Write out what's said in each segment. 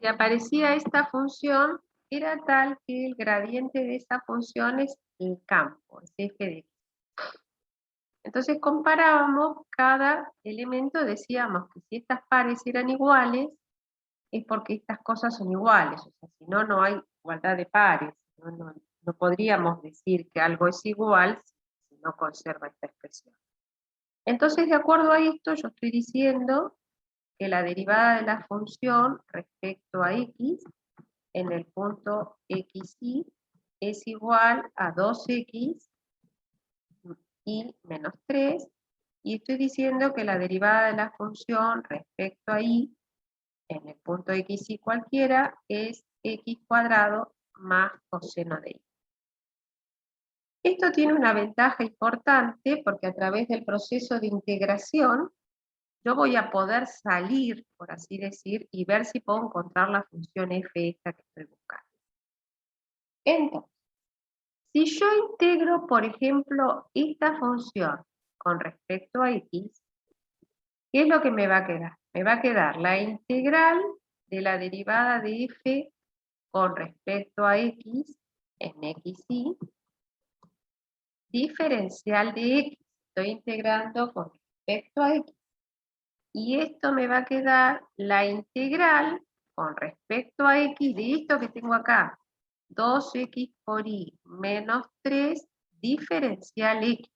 que aparecía esta función era tal que el gradiente de esa función es el campo, es f de x. Entonces comparábamos cada elemento, decíamos que si estas pares eran iguales, es porque estas cosas son iguales, o sea, si no, no hay igualdad de pares, no podríamos decir que algo es igual si no conserva esta expresión. Entonces, de acuerdo a esto, yo estoy diciendo que la derivada de la función respecto a x en el punto xy es igual a 2x y menos 3, y estoy diciendo que la derivada de la función respecto a y en el punto xy cualquiera es x cuadrado más coseno de y. Esto tiene una ventaja importante porque a través del proceso de integración yo voy a poder salir, por así decir, y ver si puedo encontrar la función f esta que estoy buscando. Entonces, si yo integro, por ejemplo, esta función con respecto a x, ¿qué es lo que me va a quedar? Me va a quedar la integral de la derivada de f con respecto a x en xy, diferencial de x. Estoy integrando con respecto a x. Y esto me va a quedar la integral con respecto a x de esto que tengo acá. 2x por y menos 3 diferencial x.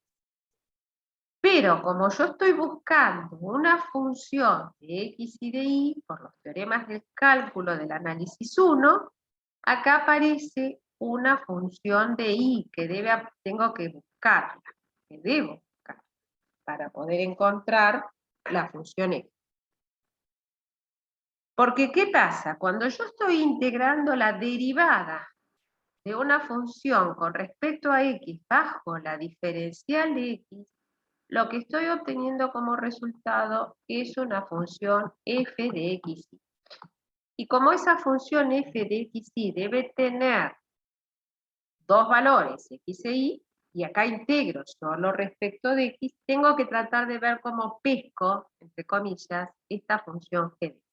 Pero como yo estoy buscando una función de x y de y, por los teoremas del cálculo del análisis 1, acá aparece una función de y que tengo que buscarla, que debo buscar, para poder encontrar la función x. Porque, ¿qué pasa? Cuando yo estoy integrando la derivada de una función con respecto a x bajo la diferencial de x, lo que estoy obteniendo como resultado es una función f de x. Y como esa función f de x debe tener dos valores, x e y, y acá integro solo respecto de x, tengo que tratar de ver cómo pesco, entre comillas, esta función g de x.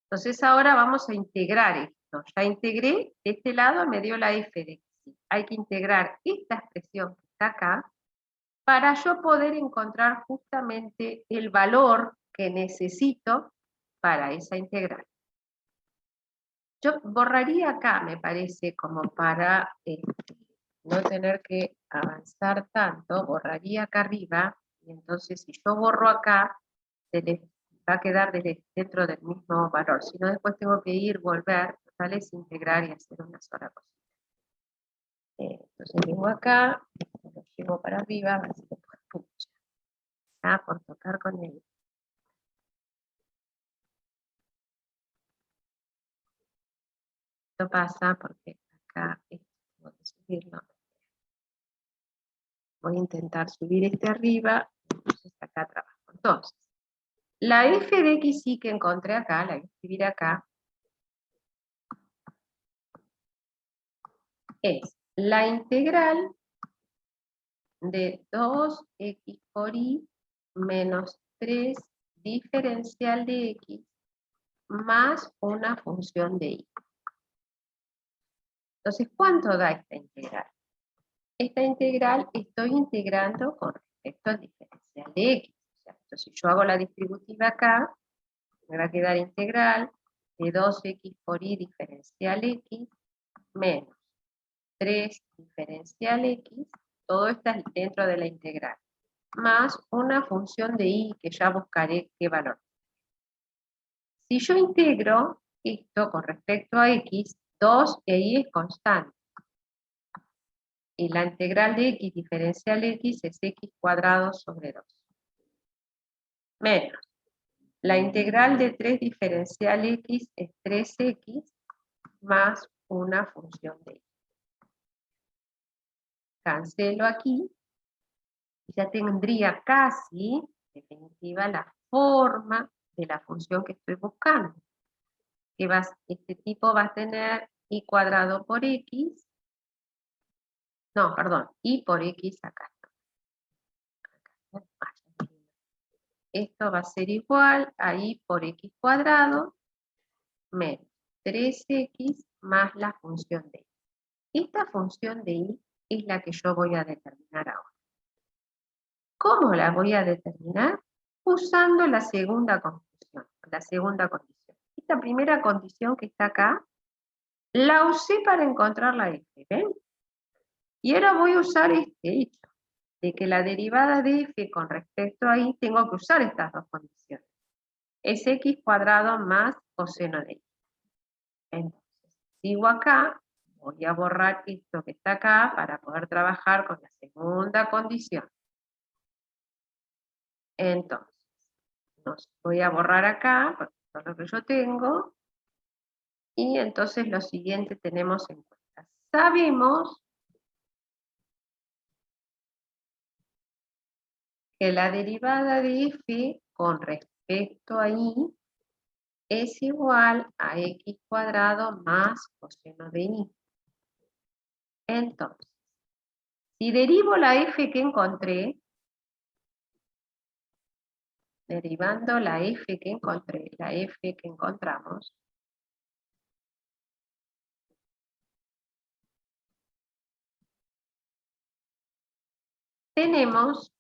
Entonces ahora vamos a integrar esto. Ya integré, de este lado me dio la f de x. Hay que integrar esta expresión que está acá para yo poder encontrar justamente el valor que necesito para esa integral. Yo borraría acá, me parece, como para no tener que avanzar tanto, borraría acá arriba, y entonces si yo borro acá, va a quedar dentro del mismo valor. Si no, después tengo que ir, volver, total es integrar y hacer una sola cosa. Entonces vengo acá, lo llevo para arriba, a ver si lo puedo puchar, por tocar con él. Esto pasa porque acá tengo que subirlo. Voy a intentar subir este arriba, entonces acá trabajo. Entonces, la f de x y que encontré acá, la voy a escribir acá, es la integral de 2x por y menos 3 diferencial de x más una función de y. Entonces, ¿cuánto da esta integral? Esta integral estoy integrando con respecto al diferencial de x. O sea, entonces, si yo hago la distributiva acá, me va a quedar integral de 2x por y diferencial x menos 3 diferencial x, todo está dentro de la integral, más una función de y que ya buscaré qué valor. Si yo integro esto con respecto a x, 2 e y es constante. Y la integral de x diferencial x es x cuadrado sobre 2. Menos. La integral de 3 diferencial x es 3x más una función de y. Cancelo aquí. Y ya tendría casi, en definitiva, la forma de la función que estoy buscando. Que este tipo va a tener y cuadrado por x. No, perdón, y por x acá. Esto va a ser igual a y por x cuadrado menos 3x más la función de y. Esta función de y es la que yo voy a determinar ahora. ¿Cómo la voy a determinar? Usando la segunda condición. Esta primera condición que está acá, la usé para encontrar la f, ¿ven? Y ahora voy a usar este hecho, de que la derivada de f con respecto a y, tengo que usar estas dos condiciones. Es x cuadrado más coseno de y. Entonces, sigo acá, voy a borrar esto que está acá para poder trabajar con la segunda condición. Entonces, voy a borrar acá, porque esto es lo que yo tengo, y entonces lo siguiente tenemos en cuenta. Sabemos que la derivada de f con respecto a y es igual a x cuadrado más coseno de y. Entonces, si derivo la f que encontré, derivando la f que encontré, la f que encontramos, tenemos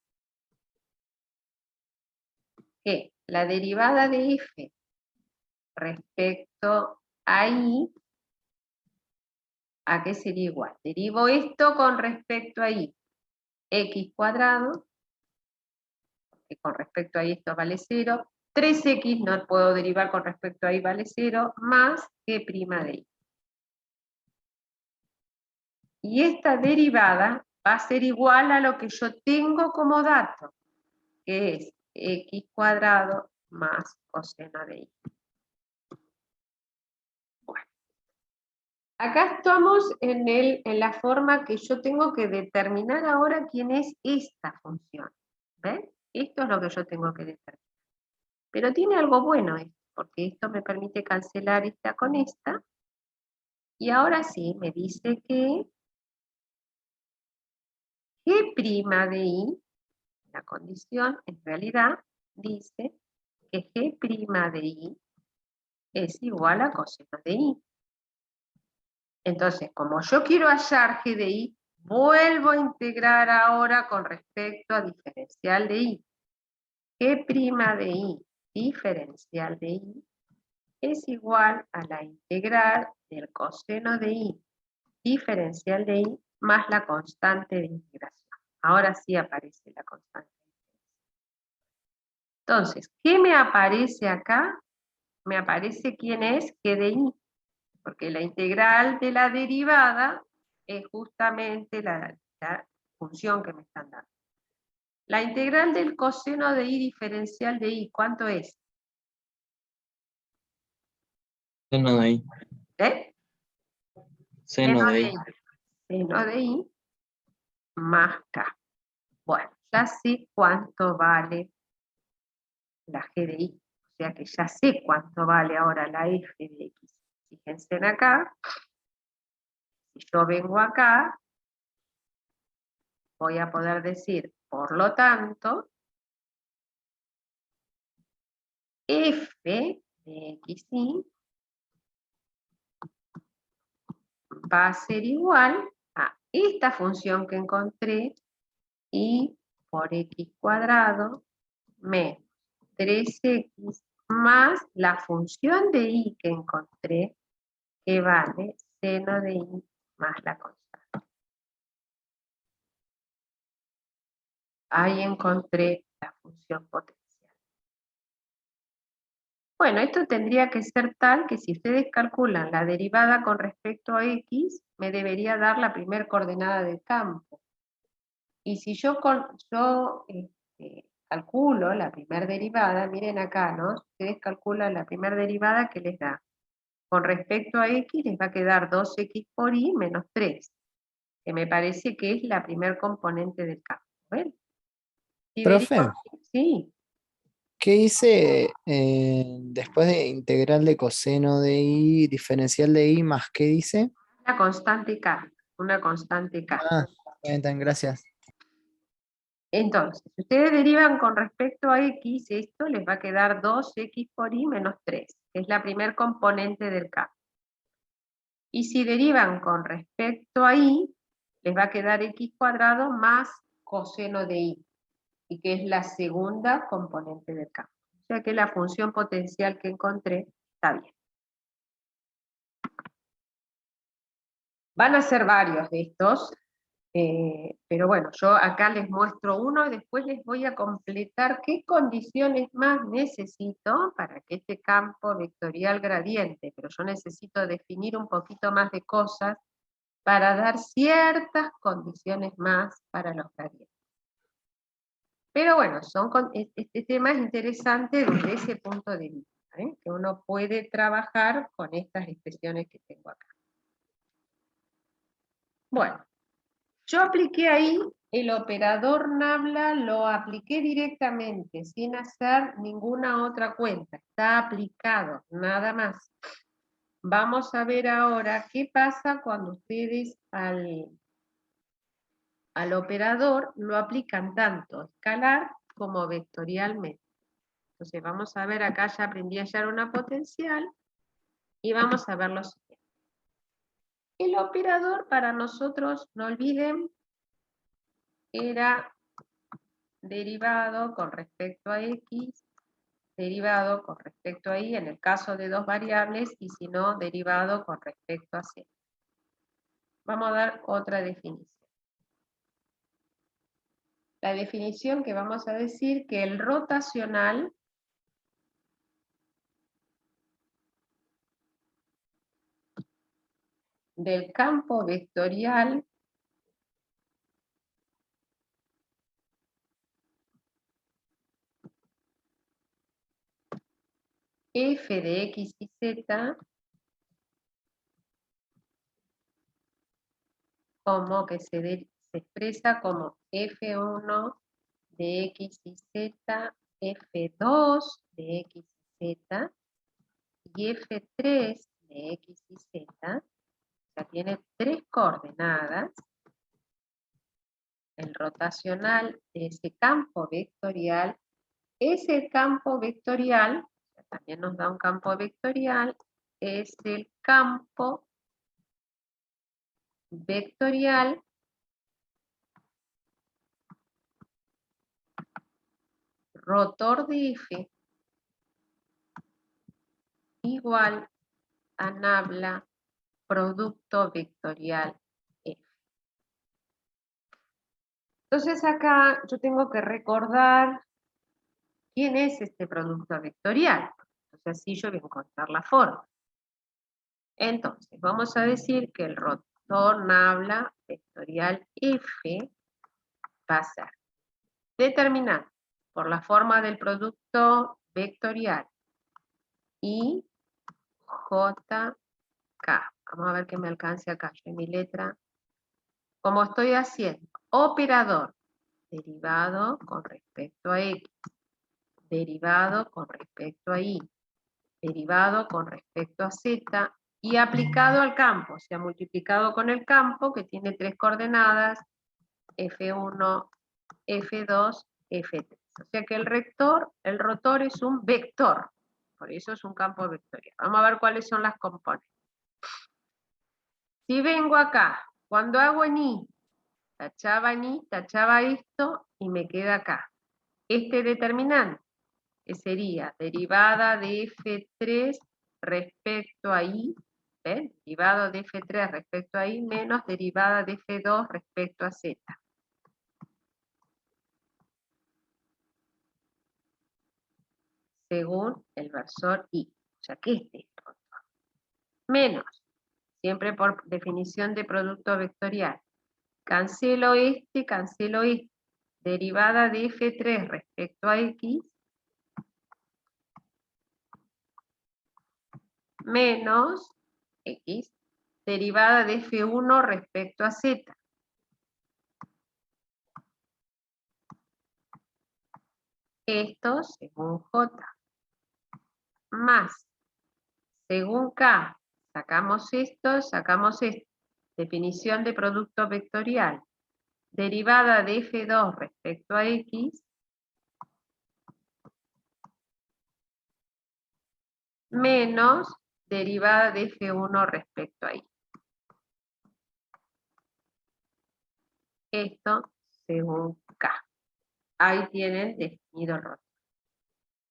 que la derivada de f respecto a y, ¿a qué sería igual? Derivo esto con respecto a y, x cuadrado, que con respecto a y esto vale 0, 3x no puedo derivar con respecto a y vale 0, más g' de y. Y esta derivada va a ser igual a lo que yo tengo como dato, que es x cuadrado más coseno de y. Bueno, acá estamos en la forma que yo tengo que determinar ahora quién es esta función. ¿Ven? Esto es lo que yo tengo que determinar. Pero tiene algo bueno esto, porque esto me permite cancelar esta con esta. Y ahora sí, me dice que g' de y, la condición en realidad dice que g' de y es igual a coseno de y. Entonces, como yo quiero hallar g de y, vuelvo a integrar ahora con respecto a diferencial de y. G' de y diferencial de y es igual a la integral del coseno de y diferencial de y más la constante de integración. Ahora sí aparece la constante de integración. Entonces, ¿qué me aparece acá? Me aparece quién es g de y, porque la integral de la derivada es justamente la función que me están dando. La integral del coseno de y diferencial de y, ¿cuánto es? Seno de y. ¿Eh? Seno de y. Seno de y más k. Bueno, ya sé cuánto vale la g de y. O sea que ya sé cuánto vale ahora la f de x. Fíjense en acá. Si yo vengo acá, voy a poder decir, por lo tanto, f de xy va a ser igual a esta función que encontré, y por x cuadrado menos 3x más la función de y que encontré, que vale seno de y más la constante. Ahí encontré la función potencial. Bueno, esto tendría que ser tal que si ustedes calculan la derivada con respecto a x, me debería dar la primer coordenada del campo. Y si yo calculo la primera derivada, miren acá, ¿no? Ustedes calculan la primera derivada que les da. Con respecto a x les va a quedar 2x por y menos 3, que me parece que es la primer componente del campo. ¿Ven? Si Profe, sí, ¿qué hice después de integral de coseno de y, diferencial de y más qué dice? una constante k, una constante k. Ah, bien, gracias. Entonces, si ustedes derivan con respecto a x, esto les va a quedar 2x por y menos 3, que es la primer componente del campo. Y si derivan con respecto a y, les va a quedar x cuadrado más coseno de y que es la segunda componente del campo. O sea que la función potencial que encontré está bien. Van a ser varios de estos, pero bueno, yo acá les muestro uno y después les voy a completar qué condiciones más necesito para que este campo vectorial gradiente, pero yo necesito definir un poquito más de cosas para dar ciertas condiciones más para los gradientes. Pero bueno, este tema es interesante desde ese punto de vista, que uno puede trabajar con estas expresiones que tengo acá. Bueno, yo apliqué ahí el operador nabla, lo apliqué directamente, sin hacer ninguna otra cuenta. Está aplicado, nada más. Vamos a ver ahora qué pasa cuando ustedes al operador lo aplican tanto escalar como vectorialmente. Entonces vamos a ver, acá ya aprendí a hallar una potencial, y vamos a ver lo siguiente. El operador para nosotros, no olviden, era derivado con respecto a x, derivado con respecto a y, en el caso de dos variables, y si no, derivado con respecto a z. Vamos a dar otra definición. La definición que vamos a decir que el rotacional del campo vectorial f de x y z, como que se expresa como f1 de x y z, f2 de x y z, y f3 de x y z, o sea, tiene tres coordenadas. El rotacional de ese campo vectorial es el campo vectorial, también nos da un campo vectorial, es el campo vectorial rotor de f igual a nabla producto vectorial f. Entonces acá yo tengo que recordar quién es este producto vectorial. Entonces así yo voy a encontrar la forma. Entonces vamos a decir que el rotor nabla vectorial f va a ser determinado por la forma del producto vectorial y j k. Vamos a ver que me alcance acá, yo en mi letra. Como estoy haciendo operador derivado con respecto a x, derivado con respecto a y, derivado con respecto a z, y aplicado al campo, o sea, multiplicado con el campo, que tiene tres coordenadas, f1, f2, f3. O sea que el rotor es un vector, por eso es un campo vectorial. Vamos a ver cuáles son las componentes. Si vengo acá, cuando hago en y, tachaba en y, tachaba esto, y me queda acá. Este determinante, que sería derivada de f3 respecto a y, ¿ven? Derivado de f3 respecto a y, menos derivada de f2 respecto a z. Según el versor y. O sea que este es el rotor. Menos, siempre por definición de producto vectorial. Cancelo este, derivada de f3 respecto a x, menos x, derivada de f1 respecto a z. Esto según j. Más, según k, sacamos esto, definición de producto vectorial. derivada de F2 respecto a X menos derivada de F1 respecto a Y. Esto según K. Ahí tienen definido el rotor.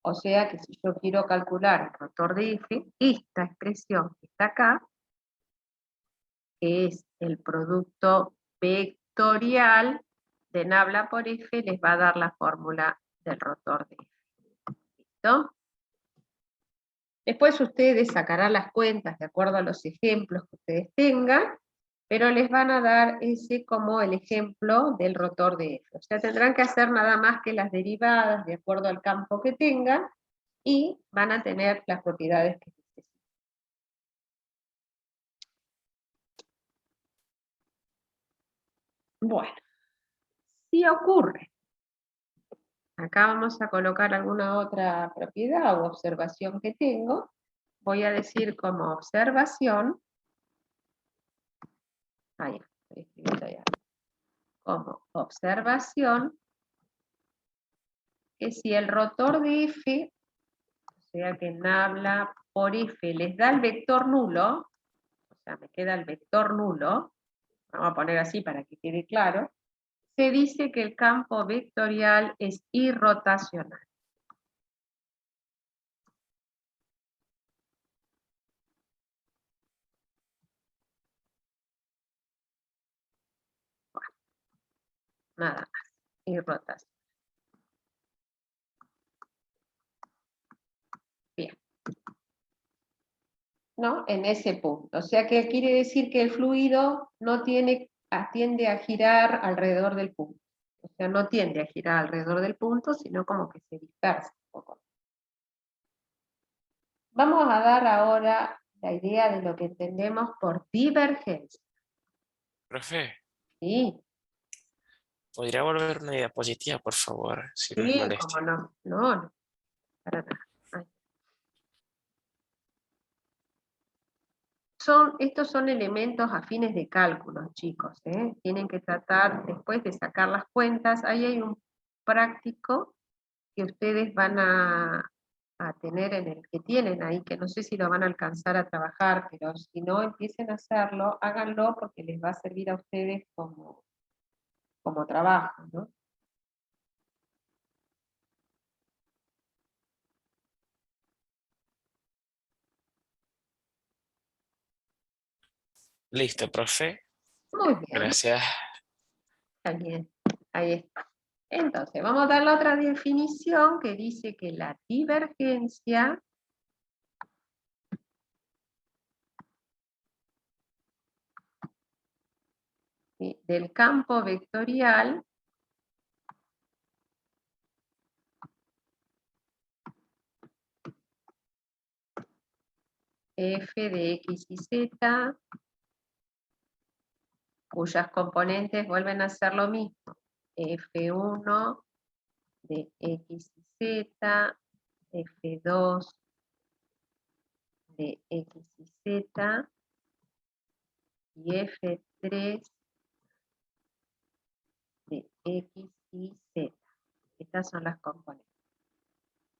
O sea que si yo quiero calcular el rotor de F, esta expresión que está acá, que es el producto vectorial de nabla por F, les va a dar la fórmula del rotor de F. ¿Listo? Después ustedes sacarán las cuentas de acuerdo a los ejemplos que ustedes tengan, pero les van a dar ese como el ejemplo del rotor de F. O sea, tendrán que hacer nada más que las derivadas de acuerdo al campo que tengan, y van a tener las propiedades que necesitan. Bueno, si ocurre, acá vamos a colocar alguna otra propiedad o observación que tengo, voy a decir como observación, ahí, como observación, que si el rotor de F, o sea que nabla por F les da el vector nulo, o sea, me queda el vector nulo, vamos a poner así para que quede claro, se dice que el campo vectorial es irrotacional. Bueno, nada más, irrotacional. Bien. ¿No? En ese punto. O sea que quiere decir que el fluido no tiende a girar alrededor del punto. O sea, no tiende a girar alrededor del punto, sino como que se dispersa un poco. Vamos a dar ahora la idea de lo que entendemos por divergencia. Profe, Sí, ¿podría volver una diapositiva, por favor? Si no es sí, molestia. cómo no. No, no, para nada. Ahí. Estos son elementos afines de cálculo, chicos, ¿eh? Tienen que tratar, después de sacar las cuentas, ahí hay un práctico que ustedes van a tener en el que tienen ahí, que no sé si lo van a alcanzar a trabajar, pero si no empiecen a hacerlo, háganlo porque les va a servir a ustedes como trabajo, ¿no? Listo, profe. Muy bien, Gracias. está bien, ahí está. Entonces, vamos a dar la otra definición que dice que la divergencia del campo vectorial f de x y z, cuyas componentes vuelven a ser lo mismo, f1 de x y z, f2 de x y z, y f3 de x y z. Estas son las componentes.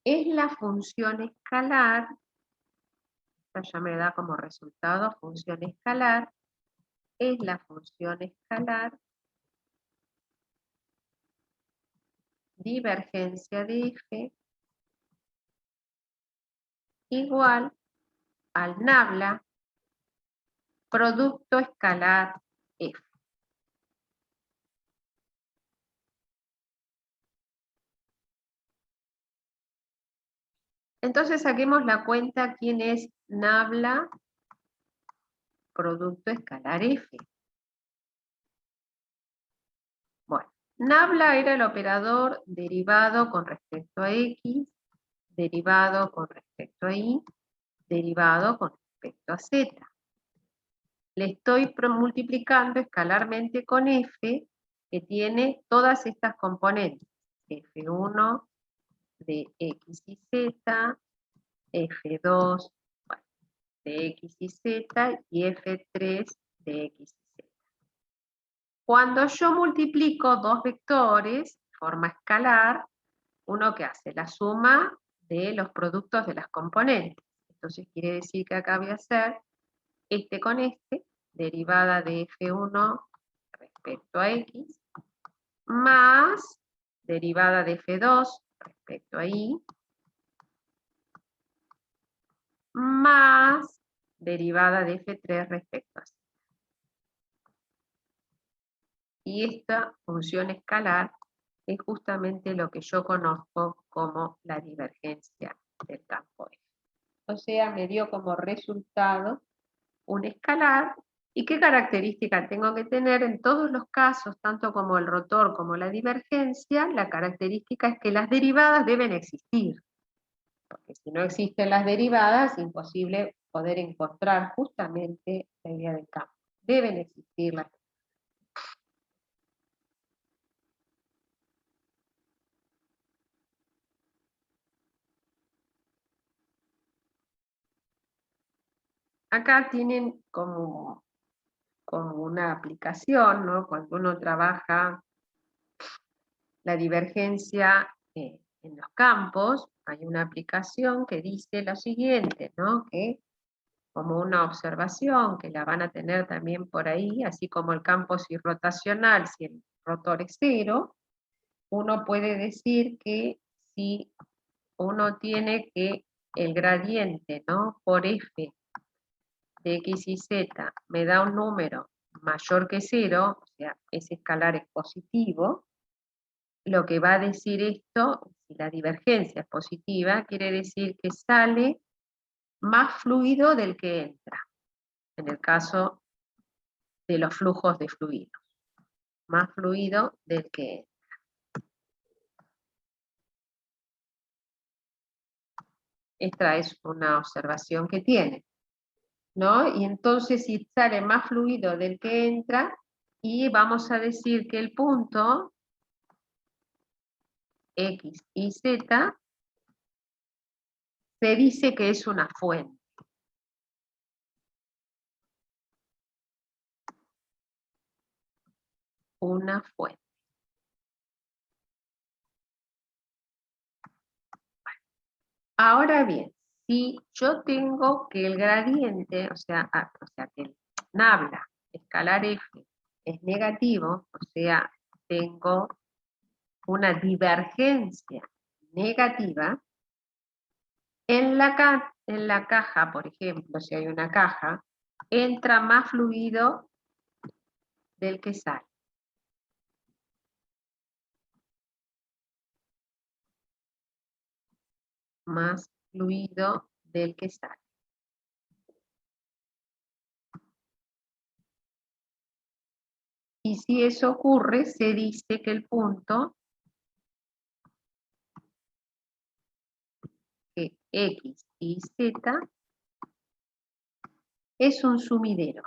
Es la función escalar, esta ya me da como resultado función escalar, es la función escalar divergencia de f igual al nabla producto escalar f. Entonces saquemos la cuenta quién es nabla producto escalar f. Bueno, nabla era el operador derivado con respecto a x, derivado con respecto a y, derivado con respecto a z. Le estoy multiplicando escalarmente con f, que tiene todas estas componentes. f1 de x y z, f2 de x y z, y f3 de x y z. Cuando yo multiplico dos vectores de forma escalar, uno que hace la suma de los productos de las componentes. Entonces quiere decir que acá voy a hacer este con este, derivada de F1 respecto a X, más derivada de F2 respecto a Y, más derivada de F3 respecto a Z. Y esta función escalar es justamente lo que yo conozco como la divergencia del campo F. O sea, me dio como resultado un escalar. ¿Y qué característica tengo que tener en todos los casos, tanto como el rotor como la divergencia? La característica es que las derivadas deben existir. Porque si no existen las derivadas, es imposible poder encontrar justamente la idea del campo. Deben existir las derivadas. Acá tienen como una aplicación, ¿no? Cuando uno trabaja la divergencia en los campos, hay una aplicación que dice lo siguiente, ¿no? Que como una observación, que la van a tener también por ahí, así como el campo es irrotacional, si el rotor es cero, uno puede decir que si uno tiene que el gradiente, ¿no? Por F de X y Z me da un número mayor que 0, o sea, ese escalar es positivo, lo que va a decir esto, si la divergencia es positiva, quiere decir que sale más fluido del que entra, en el caso de los flujos de fluidos, más fluido del que entra. Esta es una observación que tiene, ¿no? Y entonces si sale más fluido del que entra, y vamos a decir que el punto X y Z se dice que es una fuente. Una fuente. Ahora bien, si yo tengo que el gradiente, o sea que el nabla escalar F es negativo, o sea, tengo una divergencia negativa, en la caja, por ejemplo, si hay una caja, entra más fluido del que sale. Más fluido del que sale. Y si eso ocurre, se dice que el punto que X y Z es un sumidero.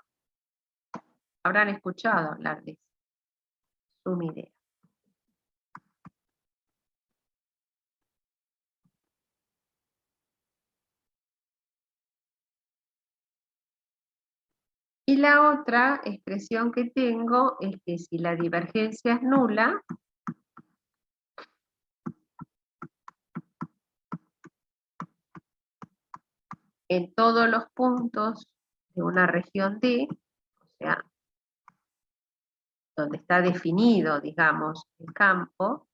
Habrán escuchado hablar de sumidero. Y la otra expresión que tengo es que si la divergencia es nula, en todos los puntos de una región D, o sea, donde está definido, digamos, el campo,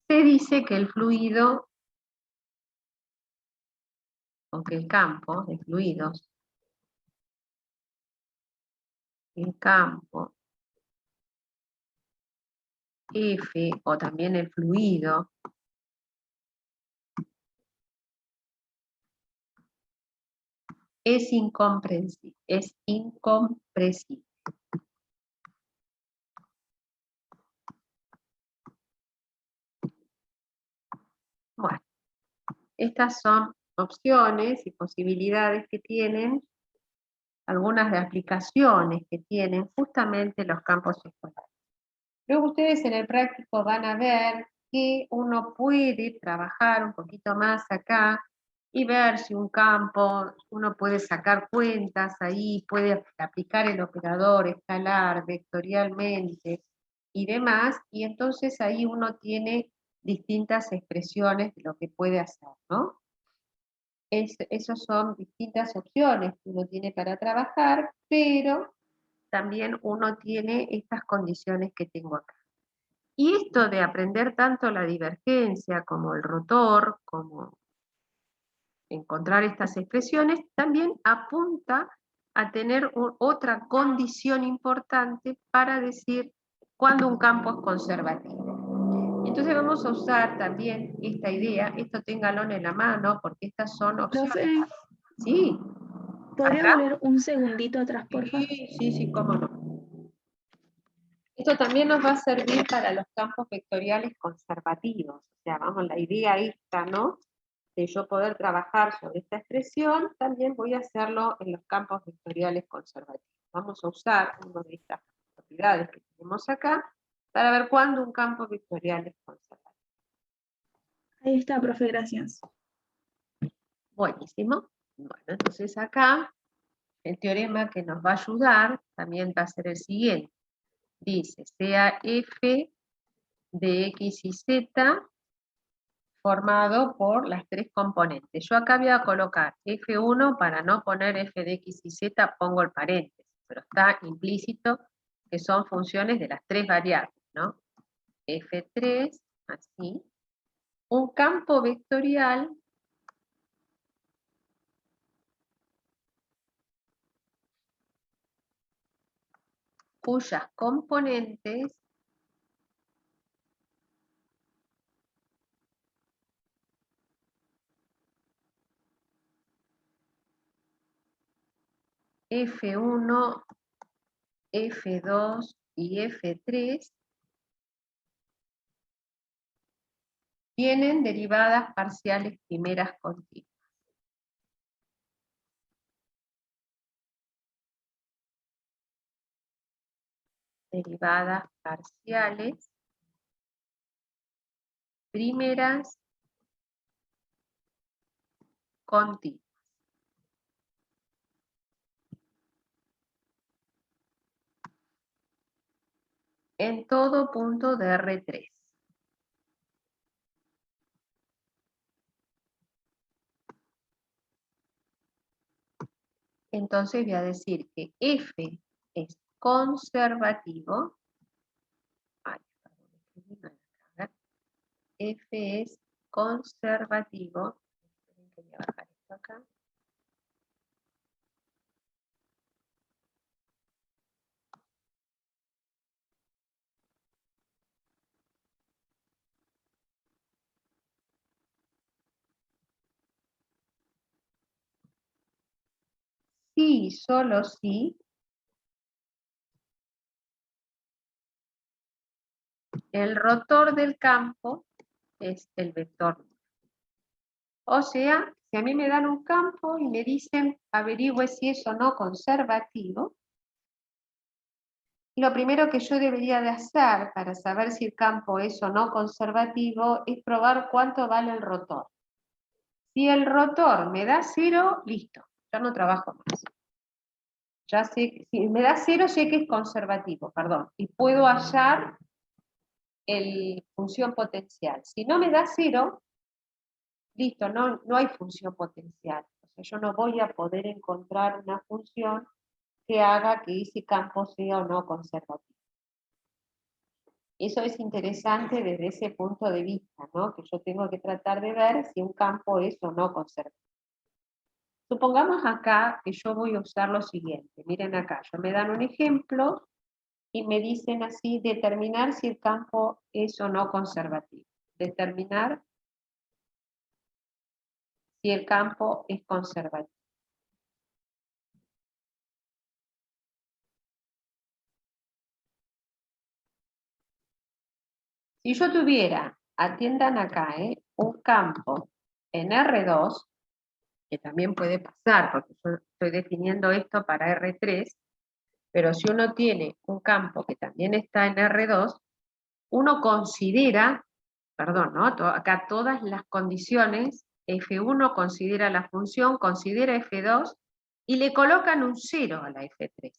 se dice que el fluido, o que el campo de fluidos, el campo F, o también el fluido, es incomprensible. Bueno, estas son opciones y posibilidades que tienen, algunas de aplicaciones que tienen justamente los campos escolares. Luego ustedes en el práctico van a ver que uno puede trabajar un poquito más acá y ver si un campo, uno puede sacar cuentas ahí, puede aplicar el operador, escalar vectorialmente y demás, y entonces ahí uno tiene distintas expresiones de lo que puede hacer, ¿no? Esas son distintas opciones que uno tiene para trabajar, pero también uno tiene estas condiciones que tengo acá. Y esto de aprender tanto la divergencia como el rotor, como encontrar estas expresiones, también apunta a tener otra condición importante para decir cuándo un campo es conservativo. Entonces vamos a usar también esta idea, esto téngalo en la mano, porque estas son opciones. Profe, Sí, ¿podría ¿acá? volver un segundito atrás, por favor? Sí, cómo no. Esto también nos va a servir para los campos vectoriales conservativos. O sea, vamos, la idea esta, ¿no? De yo poder trabajar sobre esta expresión, también voy a hacerlo en los campos vectoriales conservativos. Vamos a usar una de estas propiedades que tenemos acá para ver cuándo un campo vectorial es conservativo. Ahí está, profe, gracias. Buenísimo. Bueno, entonces acá el teorema que nos va a ayudar también va a ser el siguiente. Dice, sea f de x y z formado por las tres componentes. Yo acá voy a colocar f1 para no poner f de x y z, pongo el paréntesis, pero está implícito que son funciones de las tres variables, ¿no? f3, así. Un campo vectorial cuyas componentes F1, F2 y F3 tienen derivadas parciales primeras continuas. Derivadas parciales primeras continuas. En todo punto de R3. Entonces voy a decir que F es conservativo. Ay, perdón, F es conservativo. Esperen que voy a bajar esto acá. Sí, solo sí, el rotor del campo es el vector. O sea, si a mí me dan un campo y me dicen averigüe si es o no conservativo, lo primero que yo debería de hacer para saber si el campo es o no conservativo es probar cuánto vale el rotor. Si el rotor me da 0, listo, ya no trabajo más. Ya sé, si me da 0, sé que es conservativo, perdón, y puedo hallar el función potencial. Si no me da 0, listo, no hay función potencial. O sea, yo no voy a poder encontrar una función que haga que ese campo sea o no conservativo. Eso es interesante desde ese punto de vista, ¿no? Que yo tengo que tratar de ver si un campo es o no conservativo. Supongamos acá que yo voy a usar lo siguiente. Miren acá, yo me dan un ejemplo y me dicen así, determinar si el campo es o no conservativo. Determinar si el campo es conservativo. Si yo tuviera, atiendan acá, un campo en R2, que también puede pasar, porque yo estoy definiendo esto para R3, pero si uno tiene un campo que también está en R2, uno considera, perdón, ¿no? Acá todas las condiciones F1 considera la función, considera F2 y le colocan un 0 a la F3,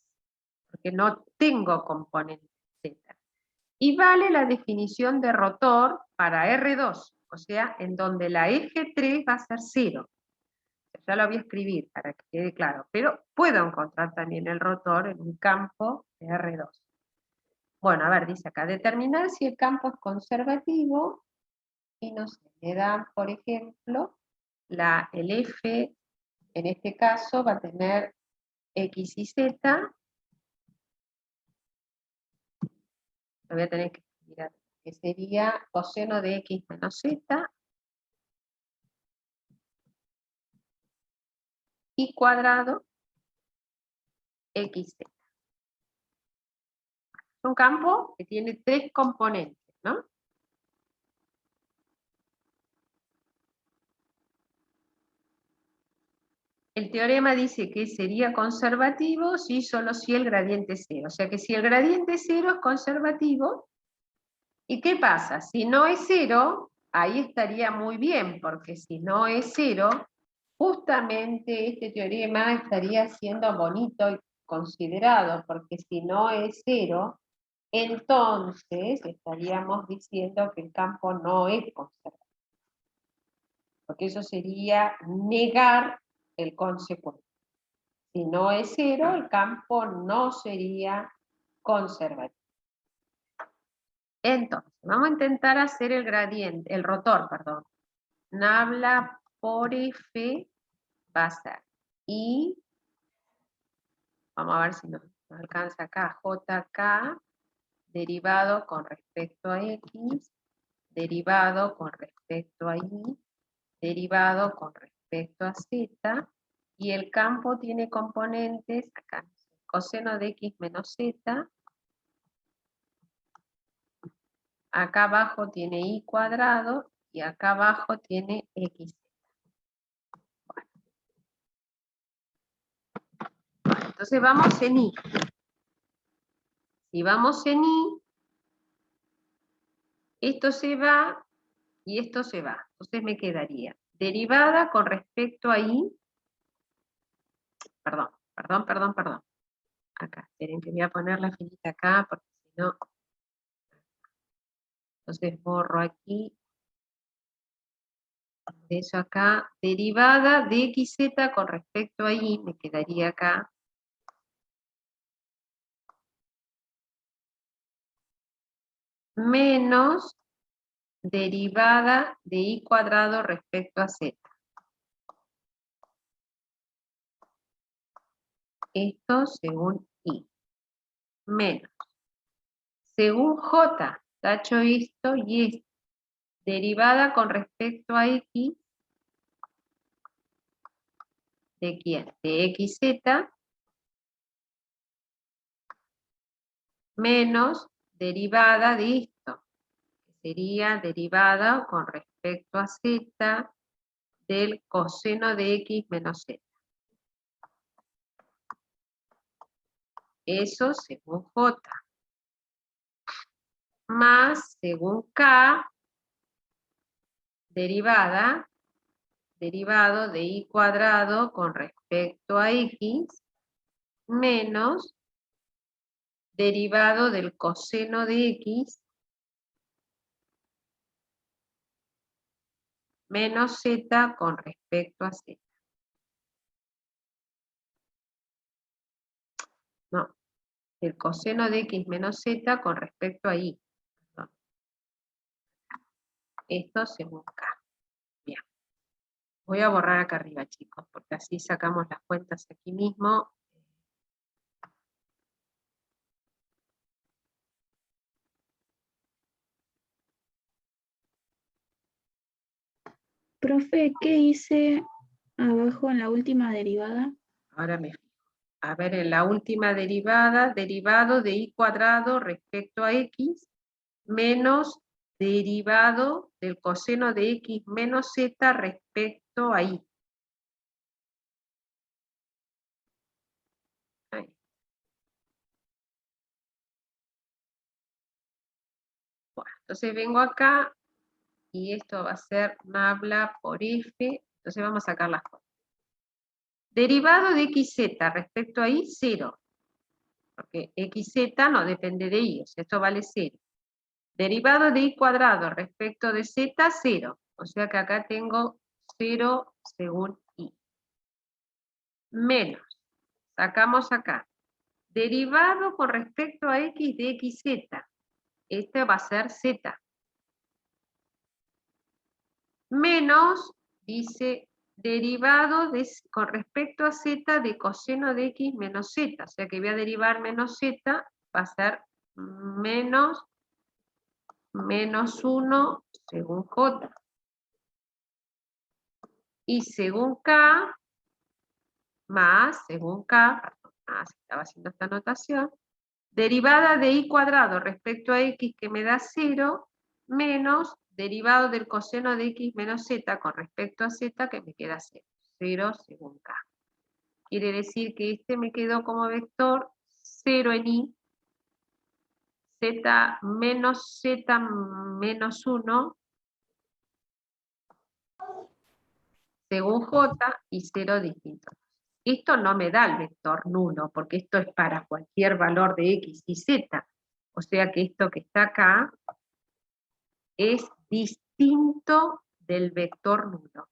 porque no tengo componente Z. Y vale la definición de rotor para R2, o sea, en donde la F3 va a ser 0. Ya lo voy a escribir para que quede claro, pero puedo encontrar también el rotor en un campo de R2. Bueno, a ver, dice acá, determinar si el campo es conservativo, y nos me dan, por ejemplo, el F, en este caso, va a tener X y Z. Lo voy a tener que escribir, que sería coseno de X menos Z, y cuadrado XZ. Es un campo que tiene 3 componentes, ¿no? El teorema dice que sería conservativo si solo si el gradiente es 0. O sea que si el gradiente 0 es conservativo, ¿y qué pasa? Si no es 0, ahí estaría muy bien, porque si no es 0, justamente este teorema estaría siendo bonito y considerado, porque si no es 0, entonces estaríamos diciendo que el campo no es conservativo. Porque eso sería negar el consecuente. Si no es 0, el campo no sería conservativo. Entonces, vamos a intentar hacer el gradiente, el rotor, perdón. Nabla por F va a ser I, vamos a ver si nos alcanza acá, JK, derivado con respecto a X, derivado con respecto a Y, derivado con respecto a Z, y el campo tiene componentes, acá, coseno de X menos Z, acá abajo tiene Y cuadrado, y acá abajo tiene X. Entonces vamos en I. Si vamos en I, esto se va y esto se va. Entonces me quedaría derivada con respecto a I. Perdón. Acá, esperen que voy a poner la filita acá, porque si no... Entonces borro aquí. Eso acá. Derivada de XZ con respecto a I, me quedaría acá. Menos derivada de I cuadrado respecto a Z. Esto según I. Menos. Según J, tacho esto y esto. Derivada con respecto a X. ¿De quién? De XZ. Menos derivada de esto. Que sería derivada con respecto a Z del coseno de X menos Z. Eso según J. Más según K, derivado de I cuadrado con respecto a X, menos derivado del coseno de X menos Z con respecto a Z. No, el coseno de X menos Z con respecto a Y. Perdón. Esto según K. Bien. Voy a borrar acá arriba, chicos, porque así sacamos las cuentas aquí mismo. Profe, ¿qué hice abajo en la última derivada? Ahora me fijo. A ver, en la última derivada, derivado de I cuadrado respecto a X, menos derivado del coseno de X menos Z respecto a Y. Ahí. Bueno, entonces vengo acá y esto va a ser nabla por F, entonces vamos a sacar las cosas. Derivado de xz respecto a y, 0. Porque xz no depende de y, o sea, esto vale 0. Derivado de y cuadrado respecto de z, 0. O sea que acá tengo 0 según y. Menos, sacamos acá. Derivado con respecto a x de xz. Este va a ser z. Menos, dice, derivado con respecto a z de coseno de x menos z. O sea que voy a derivar menos z, va a ser menos 1 según j. Y según k, más según k, perdón, estaba haciendo esta anotación, derivada de y cuadrado respecto a x que me da 0, menos derivado del coseno de x menos z con respecto a z que me queda 0. 0 según k. Quiere decir que este me quedó como vector 0 en y, z menos 1 según j y 0 distinto. Esto no me da el vector nulo, porque esto es para cualquier valor de x y z. O sea que esto que está acá es distinto del vector nulo.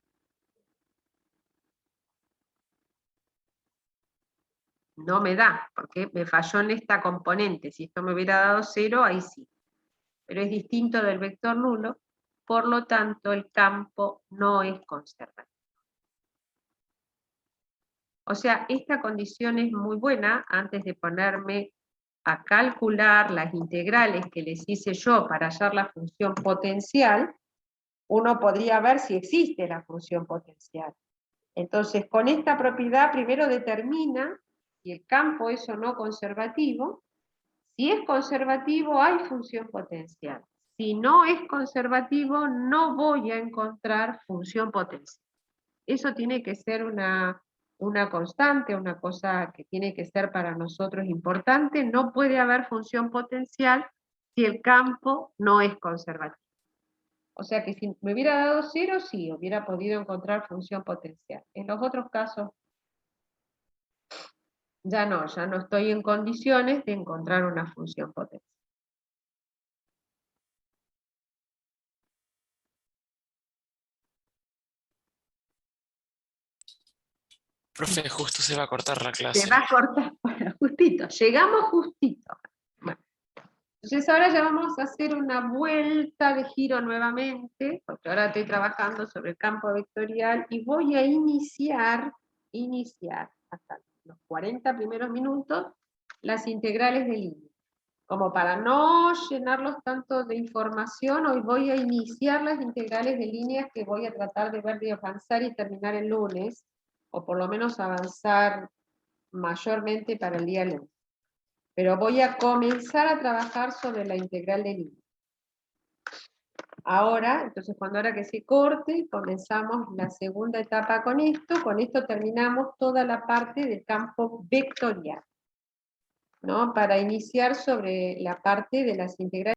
No me da, porque me falló en esta componente. Si esto me hubiera dado 0, ahí sí. Pero es distinto del vector nulo, por lo tanto el campo no es conservativo. O sea, esta condición es muy buena antes de ponerme a calcular las integrales que les hice yo para hallar la función potencial. Uno podría ver si existe la función potencial. Entonces, con esta propiedad primero determina si el campo es o no conservativo. Si es conservativo, hay función potencial. Si no es conservativo, no voy a encontrar función potencial. Eso tiene que ser una constante, una cosa que tiene que ser para nosotros importante. No puede haber función potencial si el campo no es conservativo. O sea que si me hubiera dado 0, sí, hubiera podido encontrar función potencial. En los otros casos, ya no estoy en condiciones de encontrar una función potencial. Profe, justo se va a cortar la Se clase. va a cortar, bueno, justito, llegamos justito. Bueno, entonces ahora ya vamos a hacer una vuelta de giro nuevamente, porque ahora estoy trabajando sobre el campo vectorial y voy a iniciar hasta los 40 primeros minutos las integrales de línea. Como para no llenarlos tanto de información, hoy voy a iniciar las integrales de líneas que voy a tratar de ver de avanzar y terminar el lunes, o por lo menos avanzar mayormente para el día lunes. Pero voy a comenzar a trabajar sobre la integral de línea. Ahora, entonces ahora que se corte, comenzamos la segunda etapa con esto terminamos toda la parte del campo vectorial, ¿no? Para iniciar sobre la parte de las integrales